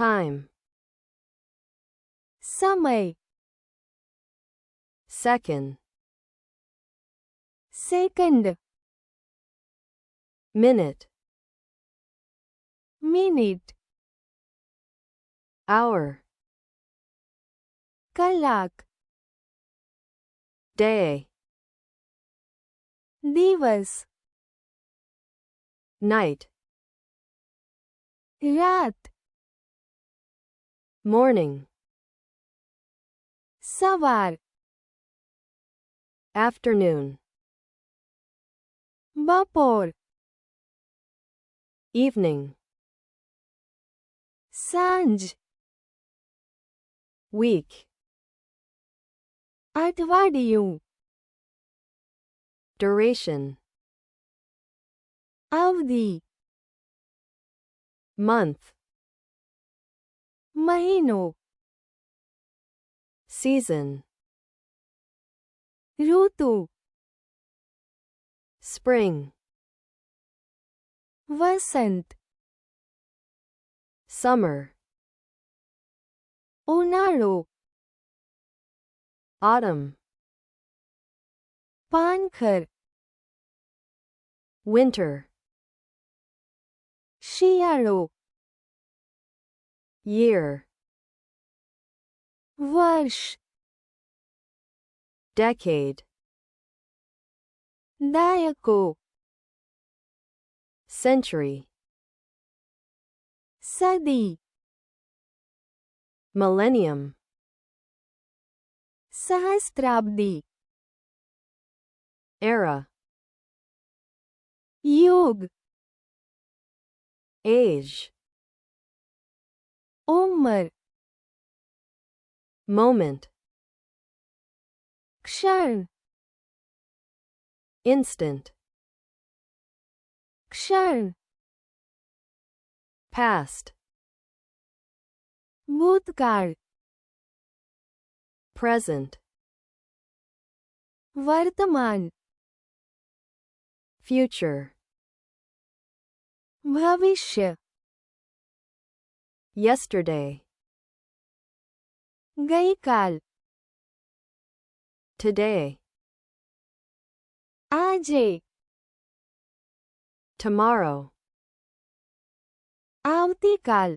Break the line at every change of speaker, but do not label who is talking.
time,
समय,
second,
second,
minute,
minute,
hour,
कलाक,
day,
दिवस,
night,
रात,
morning,
सवार,
afternoon,
बपोर,
evening,
सांझ,
week,
अठवाडिયું,
duration,
अवधि,
month,
महीनों,
season,
ऋतु,
spring,
वसंत,
summer,
उन्हाळो,
autumn,
पानखर,
winter,
शियाळो,
year,
वर्ष,
decade,
दायको,
century,
सदी,
millennium,
सहस्त्राब्दी,
era,
युग,
age,
उम्र,
moment,
क्षण,
instant,
क्षण,
past,
भूतकाळ,
present,
वर्तमान,
future,
भविष्य,
yesterday,
गईकाल,
today,
आजे,
tomorrow,
आवतीकाल,